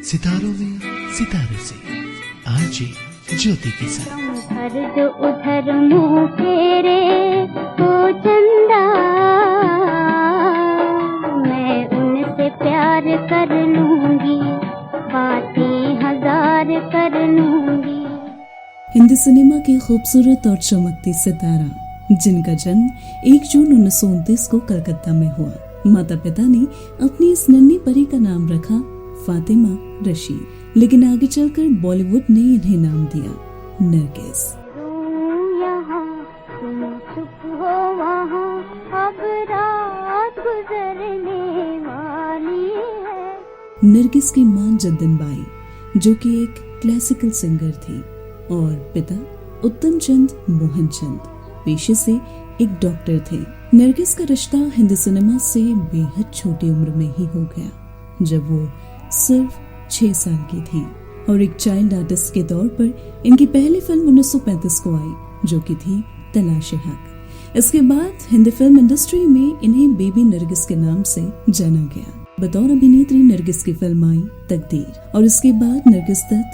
सितारों में सितारे से आरजे ज्योति के साथ। उधर जो उधर मुंह फेरे हो चंदा, मैं उनसे प्यार कर लूंगी, बातें हजार कर लूंगी। हिंदी सिनेमा के खूबसूरत और चमकती सितारा जिनका जन्म 1 जून 1929 को कलकत्ता में हुआ। माता पिता ने अपनी इस नन्ही परी का नाम रखा फातिमा रशीद, लेकिन आगे चलकर बॉलीवुड ने इन्हें नाम दिया नरगिस। यहाँ तुम चुप हो, वहाँ अब रात गुजरने वाली है। नरगिस की मां जद्दन बाई जो कि एक क्लासिकल सिंगर थी और पिता उत्तम चंद मोहन चंद पेशे से एक डॉक्टर थे। नरगिस का रिश्ता हिंदी सिनेमा से बेहद छोटी उम्र में ही हो गया जब वो सिर्फ 6 साल की थी और एक चाइल्ड आर्टिस्ट के तौर पर इनकी पहली फिल्म 1935 को आई जो कि थी तलाशे हक। इसके बाद हिंदी फिल्म इंडस्ट्री में इन्हें बेबी नरगिस के नाम से जाना गया। बतौर अभिनेत्री नरगिस की फिल्म आई तकदीर और इसके बाद नरगिस दत्त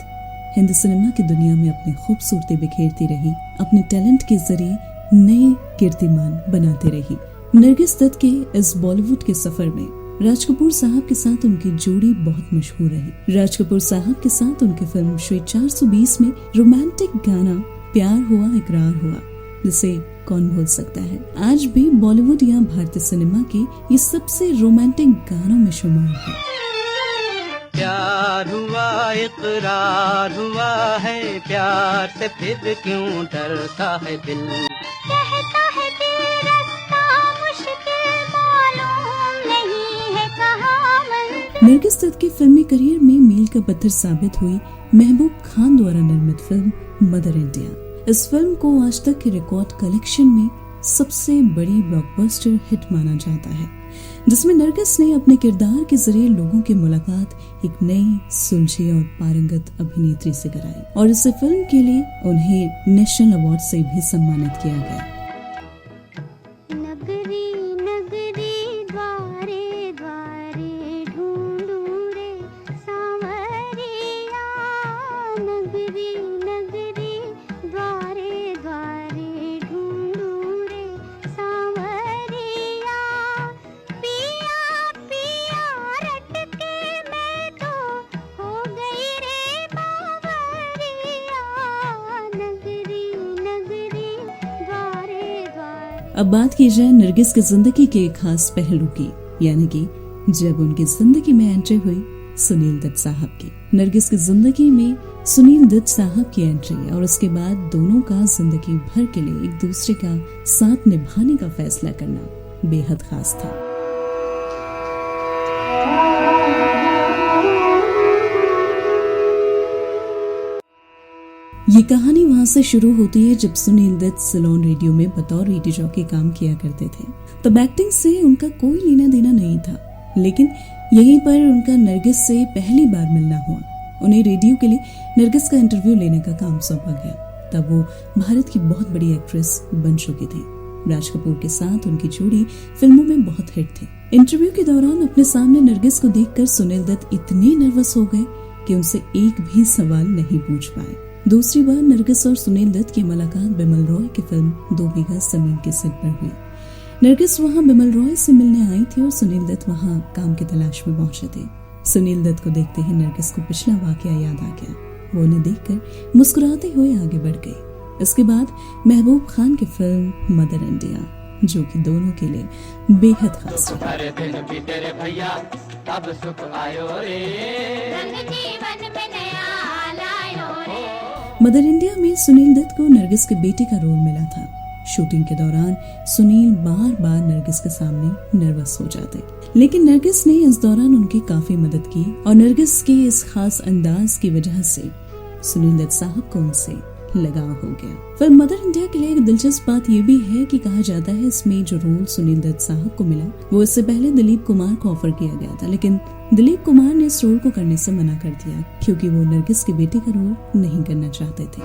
हिंदी सिनेमा की दुनिया में अपनी खूबसूरती बिखेरती रही, अपने टैलेंट के जरिए नए कीर्तिमान बनाती रही। नरगिस दत्त के इस बॉलीवुड के सफर में राज कपूर साहब के साथ उनकी जोड़ी बहुत मशहूर रही। राज कपूर साहब के साथ उनकी फिल्म श्री 420 में रोमांटिक गाना प्यार हुआ इकरार हुआ, जिसे कौन भूल सकता है। आज भी बॉलीवुड या भारतीय सिनेमा के ये सबसे रोमांटिक गानों में शुमार है। प्यार हुआ इकरार हुआ है, प्यार से फिर क्यों डरता है दिल, कहता है दिल रास्ता मुश्किल मालूम नहीं है कहाँ मंजिल। नरगिस दत्त के फिल्मी करियर में मील का पत्थर साबित हुई महबूब खान द्वारा निर्मित फिल्म मदर इंडिया। इस फिल्म को आज तक के रिकॉर्ड कलेक्शन में सबसे बड़ी ब्लॉकबस्टर हिट माना जाता है, जिसमें नरगिस ने अपने किरदार के जरिए लोगों की मुलाकात एक नई सुलझी और पारंगत अभिनेत्री से कराई और इस फिल्म के लिए उन्हें नेशनल अवार्ड से भी सम्मानित किया गया। नगरी नगरी द्वारे द्वारे ढूंढूं रे सांवरिया, नगरी नगरी द्वारे द्वारे ढूंढूं रे सांवरिया, पिया पिया रट के मैं तो हो गई रे बावरिया, नगरी नगरी द्वारे द्वारे। अब बात की जाए नरगिस की जिंदगी के एक खास पहलू की, यानी कि जब उनकी जिंदगी में एंट्री हुई सुनील दत्त साहब की। नरगिस की जिंदगी में सुनील दत्त साहब की एंट्री और उसके बाद दोनों का जिंदगी भर के लिए एक दूसरे का साथ निभाने का फैसला करना बेहद खास था। ये कहानी वहां से शुरू होती है जब सुनील दत्त सिलोन रेडियो में बतौर रेडियो जॉकी काम किया करते थे। तब एक्टिंग से उनका कोई लेना देना नहीं था, लेकिन यहीं पर उनका नरगिस से पहली बार मिलना हुआ। उन्हें रेडियो के लिए नरगिस का इंटरव्यू लेने का काम सौंपा गया। तब वो भारत की बहुत बड़ी एक्ट्रेस बन चुकी थी। राज कपूर के साथ उनकी जोड़ी फिल्मों में बहुत हिट थी। इंटरव्यू के दौरान अपने सामने नरगिस को देखकर सुनील दत्त इतने नर्वस हो गए कि उनसे एक भी सवाल नहीं पूछ पाए। दूसरी बार नरगिस और सुनील दत्त की मुलाकात बिमल रॉय की फिल्म 2 बीघा जमीन के सेट पर हुई। नरगिस वहां बिमल रॉय से मिलने आई थी और सुनील दत्त वहां काम की तलाश में पहुंचे थे। सुनील दत्त को देखते ही नरगिस को पिछला वाकया याद आ गया। वो उन्हें देखकर मुस्कुराते हुए आगे बढ़ गई। इसके बाद महबूब खान की फिल्म मदर इंडिया, जो कि दोनों के लिए बेहद खास रही। मदर इंडिया में सुनील दत्त को नरगिस के बेटे का रोल मिला था। शूटिंग के दौरान सुनील बार बार नरगिस के सामने नर्वस हो जाते, लेकिन नरगिस ने इस दौरान उनकी काफी मदद की और नरगिस के इस खास अंदाज की वजह से सुनील दत्त साहब को उनसे लगाव हो गया। फिल्म मदर इंडिया के लिए एक दिलचस्प बात यह भी है कि कहा जाता है इसमें जो रोल सुनील दत्त साहब को मिला वो इससे पहले दिलीप कुमार को ऑफर किया गया था, लेकिन दिलीप कुमार ने इस रोल को करने से मना कर दिया क्योंकि वो नरगिस के बेटे का रोल नहीं करना चाहते थे।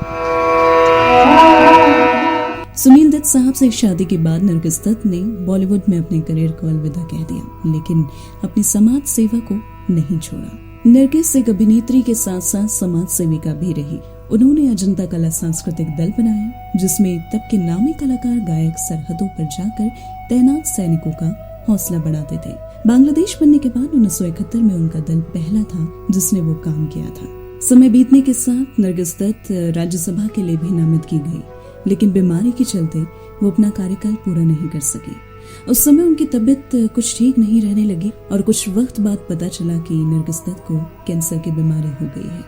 सुनील दत्त साहब से शादी के बाद नरगिस दत्त ने बॉलीवुड में अपने करियर को अलविदा कह दिया, लेकिन अपनी समाज सेवा को नहीं छोड़ा। नरगिस एक अभिनेत्री के साथ साथ समाज सेविका भी रही। उन्होंने अजंता कला सांस्कृतिक दल बनाया, जिसमें तब के नामी कलाकार गायक सरहदों पर जाकर तैनात सैनिकों का हौसला बढ़ाते थे। बांग्लादेश बनने के बाद 1971 में उनका दल पहला था जिसने वो काम किया था। समय बीतने के साथ नरगिस दत्त राज्यसभा के लिए भी नामित की गई, लेकिन बीमारी के चलते वो अपना कार्यकाल पूरा नहीं कर सकी। उस समय उनकी तबीयत कुछ ठीक नहीं रहने लगी और कुछ वक्त बाद पता चला कि नरगिस दत्त को कैंसर की बीमारी हो गई है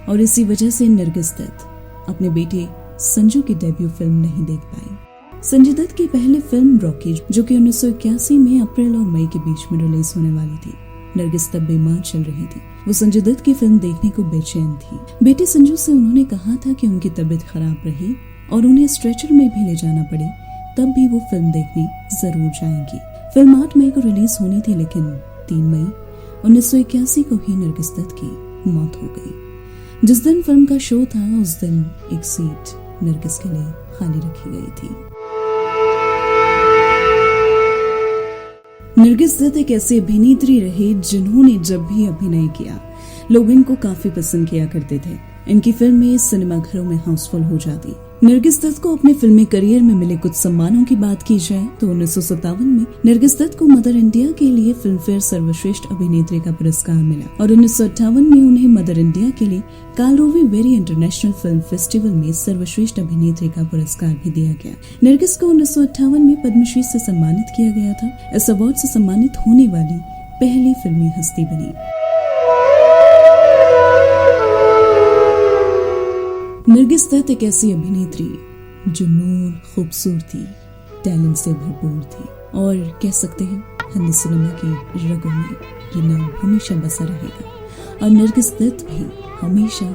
और इसी वजह से नरगिस दत्त अपने बेटे संजू की डेब्यू फिल्म नहीं देख पाई। संजय दत्त की पहली फिल्म रॉकी, जो कि 1981 में अप्रैल और मई के बीच में रिलीज होने वाली थी। नरगिस तब बीमार चल रही थी। वो संजय दत्त की फिल्म देखने को बेचैन थी। बेटे संजू से उन्होंने कहा था कि उनकी तबीयत खराब रही और उन्हें स्ट्रेचर में भी ले जाना पड़े, तब भी वो फिल्म देखने जरूर जाएंगी। फिल्म 8 मई को रिलीज होनी थी, लेकिन 3 मई 1981 को ही नरगिस दत्त की मौत हो गई। जिस दिन फिल्म का शो था उस दिन एक सीट नरगिस के लिए खाली रखी गई थी। नरगिस दत्त एक ऐसी अभिनेत्री रही जिन्होंने जब भी अभिनय किया लोग इनको काफी पसंद किया करते थे। इनकी फिल्में सिनेमाघरों में हाउसफुल हो जाती। नरगिस दत्त को अपने फिल्मी करियर में मिले कुछ सम्मानों की बात की जाए तो 1957 में नरगिस दत्त को मदर इंडिया के लिए फिल्म फेयर सर्वश्रेष्ठ अभिनेत्री का पुरस्कार मिला और 1958 में उन्हें मदर इंडिया के लिए कालरोवी वेरी इंटरनेशनल फिल्म फेस्टिवल में सर्वश्रेष्ठ अभिनेत्री का पुरस्कार भी दिया गया। नरगिस को 1958 में पद्मश्री से सम्मानित किया गया था। इस अवार्ड से सम्मानित होने वाली पहली फिल्मी हस्ती बनी। नरगिस दत्त एक ऐसी अभिनेत्री जो नूर, खूबसूरती, टैलेंट से भरपूर थी और कह सकते हैं हिंदी सिनेमा की रगों में ये नाम हमेशा बसा रहेगा और नरगिस दत्त भी हमेशा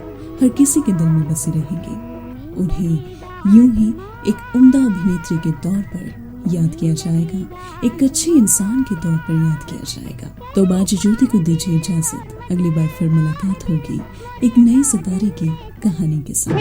हर किसी के दिल में बसी रहेंगी। उन्हें यूं ही एक उम्दा अभिनेत्री के तौर पर याद किया जाएगा, एक अच्छे इंसान के तौर पर याद किया जाएगा। तो आज ज्योति को दीजिए इजाजत, अगली बार फिर मुलाकात होगी एक नए सितारे की कहानी के साथ।